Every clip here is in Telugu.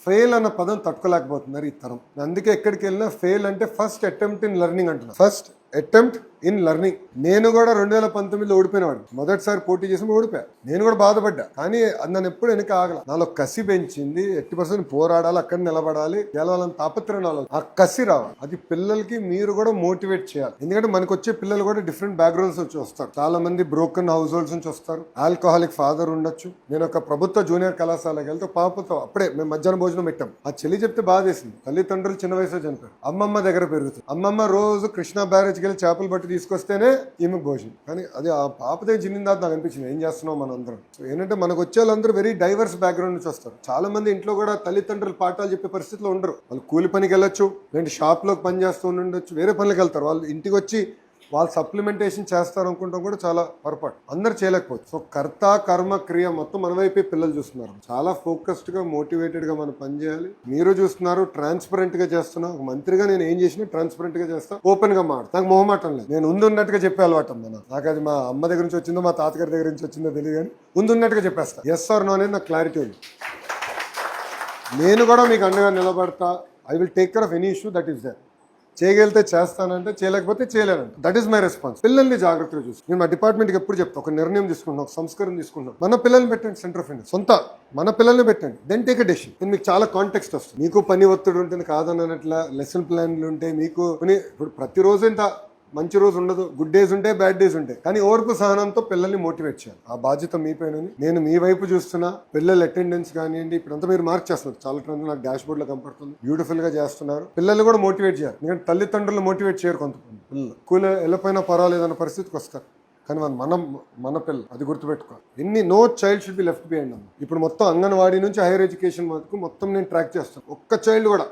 ఫెయిల్ అన్న పదం తట్టుకోలేకపోతున్నారు ఈ తరం. అందుకే ఎక్కడికి వెళ్ళినా ఫెయిల్ అంటే ఫస్ట్ అటెంప్ట్ ఇన్ లెర్నింగ్ అంటున్నారు. First attempt in learning. నేను కూడా 2019లో ఓడిపోయినవాడు. మొదటిసారి పోటీ చేసి ఓడిపోయా. నేను కూడా బాధపడ్డా. కానీ అది నన్ను ఎప్పుడు వెనక ఆగల. నాలో కసి పెంచింది. 80% పోరాడాలి, అక్కడ నిలబడాలి, గెలవాలని తాపత్రయం నాలో. ఆ కసి రావాలి. అది పిల్లలకి మీరు కూడా మోటివేట్ చేయాలి. ఎందుకంటే మనకు వచ్చే పిల్లలు కూడా డిఫరెంట్ బ్యాక్గ్రౌండ్స్ నుంచి వస్తారు. చాలా మంది బ్రోకెన్ హౌస్ హోల్డ్స్ నుంచి వస్తారు. ఆల్కహాలిక్ ఫాదర్ ఉండొచ్చు. నేను ఒక ప్రభుత్వ జూనియర్ కళాశాలకు వెళ్తే పాపతో అప్పుడే మేము మధ్యాహ్నం భోజనం పెట్టాం. ఆ చెల్లి చెప్తే బాధేసింది. తల్లిదండ్రులు చిన్న వయసులో చనిపోయారు. అమ్మమ్మ దగ్గర పెరుగుతుంది. అమ్మమ్మ రోజు కృష్ణా బ్యారేజ్కి వెళ్ళి చేపలు పట్టి తీసుకొస్తేనే ఈమె భోజనం. కానీ అది ఆ పాపదే చిన్న దాకా నాకు అనిపించింది. ఏం చేస్తున్నాం మన అందరం. సో ఏంటంటే మనకు వచ్చే వాళ్ళందరూ వెరీ డైవర్స్ బ్యాక్గ్రౌండ్ నుంచి వస్తారు. చాలా మంది ఇంట్లో కూడా తల్లిదండ్రులు పాఠాలు చెప్పే పరిస్థితిలో ఉండరు. వాళ్ళు కూలి పనికి వెళ్ళొచ్చు, లేదంటే షాప్లోకి పని చేస్తూ ఉండొచ్చు, వేరే పనులకు వెళ్తారు. వాళ్ళు ఇంటికి వచ్చి వాళ్ళు సప్లిమెంటేషన్ చేస్తారు అనుకుంటాం కూడా చాలా పొరపాటు. అందరు చేయలేకపోవచ్చు. సో కర్త కర్మ క్రియ మొత్తం మన వైపే పిల్లలు చూస్తున్నారు. చాలా ఫోకస్డ్ గా మోటివేటెడ్ గా మనం పనిచేయాలి. మీరు చూస్తున్నారు ట్రాన్స్పరెంట్ గా చేస్తున్నా. ఒక మంత్రిగా నేను ఏం చేసినా ట్రాన్స్పరెంట్ గా చేస్తా, ఓపెన్ గా మాట. నాకు మొహమాటం లేదు. నేను ఉన్నట్టుగా చెప్పే అలవాటు అమ్మా. నాకు అది మా అమ్మ దగ్గర నుంచి వచ్చిందో మా తాతగారి దగ్గర నుంచి వచ్చిందో తెలియదు, కానీ ఉన్నట్టుగా చెప్పేస్తా. ఎస్ ఆర్ నో అనేది నాకు క్లారిటీ ఉంది. నేను కూడా మీకు అండగా నిలబడతా. I will take care of any issue that is there. చేయగలిగితే చేస్తానంటే, చేయలేకపోతే చేయలేనంటే. That is my response. పిల్లల్ని జాగ్రత్తగా చూసి నేను మా డిపార్ట్మెంట్కి ఎప్పుడు చెప్తా, ఒక నిర్ణయం తీసుకుంటాం, ఒక సంస్కారం తీసుకుంటాం. మన పిల్లల్ని పెట్టండి సెంటర్ ఆఫ్ ఇండియా. సొంత మన పిల్లల్ని పెట్టండి. Then take a decision. నేను మీకు చాలా కాంటెక్స్ట్ వస్తుంది. మీకు పని ఒత్తిడి ఉంటుంది కాదన్నట్ల, లెసన్ ప్లాన్లు ఉంటాయి మీకు. ఇప్పుడు ప్రతిరోజు ఇంత మంచి రోజు ఉండదు. గుడ్ డేస్ ఉంటాయి, బ్యాడ్ డేస్ ఉంటాయి. కానీ ఓర్పు సహనంతో పిల్లల్ని మోటివేట్ చేయాలి. ఆ బాధ్యత మీ పైన. నేను మీ వైపు చూస్తున్నా. పిల్లల అటెండెన్స్ కానివ్వండి, ఇప్పుడంతా మీరు మార్క్ చేస్తున్నారు. చాలా ట్రెండ్ నాకు డాష్ బోర్డ్ లో కనపడుతుంది. బ్యూటిఫుల్ గా చేస్తున్నారు. పిల్లల్ని కూడా మోటివేట్ చేయాలి. ఎందుకంటే తల్లిదండ్రులు మోటివేట్ చేయరు కొంతమంది. పిల్లలు స్కూల్ వెళ్ళిపోయినా పర్వాలేదన్న పరిస్థితికి వస్తారు. కానీ మన పిల్లలు అది గుర్తుపెట్టుకోవాలి. No child should be left behind అన్న. ఇప్పుడు మొత్తం అంగన్వాడీ నుంచి హైయర్ ఎడ్యుకేషన్ వరకు మొత్తం నేను ట్రాక్ చేస్తాను. ఒక్క చైల్డ్ కూడా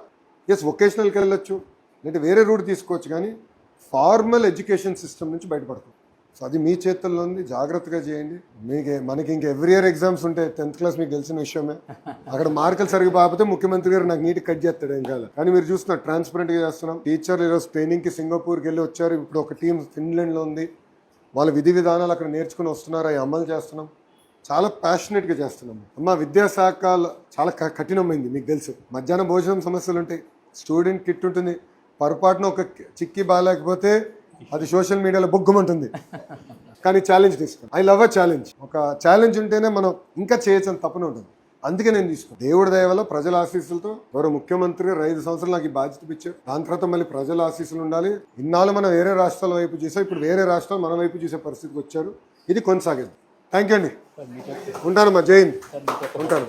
వొకేషనల్కి వెళ్ళొచ్చు, లేదంటే వేరే రూట్ తీసుకోవచ్చు, కానీ ఫార్మల్ ఎడ్యుకేషన్ సిస్టమ్ నుంచి బయటపడుతుంది. సో అది మీ చేతుల్లో ఉంది. జాగ్రత్తగా చేయండి. మనకి ఇంకా ఎవ్రీ ఇయర్ ఎగ్జామ్స్ ఉంటాయి. 10th క్లాస్ మీకు తెలిసిన విషయమే. అక్కడ మార్కులు సరిగ్గా పాపితే ముఖ్యమంత్రి గారు నాకు నీట్ కట్ చేస్తాడు. ఏం కాదు. కానీ మీరు చూస్తున్నారు ట్రాన్స్పరెంట్ గా చేస్తున్నాం. టీచర్లు ఈరోజు ట్రైనింగ్కి సింగపూర్కి వెళ్ళి వచ్చారు. ఇప్పుడు ఒక టీం ఫిన్లాండ్లో ఉంది. వాళ్ళ విధి విధానాలు అక్కడ నేర్చుకుని వస్తున్నారు. అవి అమలు చేస్తున్నాం. చాలా ప్యాషనెట్గా చేస్తున్నాం. విద్యాశాఖ చాలా కఠినమైంది. మీకు తెలుసు, మధ్యాహ్నం భోజనం సమస్యలు ఉంటాయి. స్టూడెంట్ కిట్ ఉంటుంది. పొరపాటున ఒక చిక్కి బాగాలేకపోతే అది సోషల్ మీడియాలో బొగ్గుమంటుంది. కానీ ఛాలెంజ్ తీసుకోండి. I love a challenge. ఒక ఛాలెంజ్ ఉంటేనే మనం ఇంకా చేయొచ్చని తప్పనే ఉంటుంది. అందుకే నేను తీసుకున్నాను. దేవుడి దయ వల్ల ప్రజల ఆశీస్సులతో గౌరవ ముఖ్యమంత్రి 5 సంవత్సరాలు నాకు ఈ బాధ్యత ఇచ్చారు. దాని తర్వాత మళ్ళీ ప్రజల ఆశీస్సులు ఉండాలి. ఇన్నాళ్ళు మనం వేరే రాష్ట్రాల వైపు చూసాం. ఇప్పుడు వేరే రాష్ట్రాలు మన వైపు చూసే పరిస్థితికి వచ్చారు. ఇది కొనసాగేది. థ్యాంక్ యూ అండి. ఉంటానమ్మా. జై హింద్. ఉంటాను.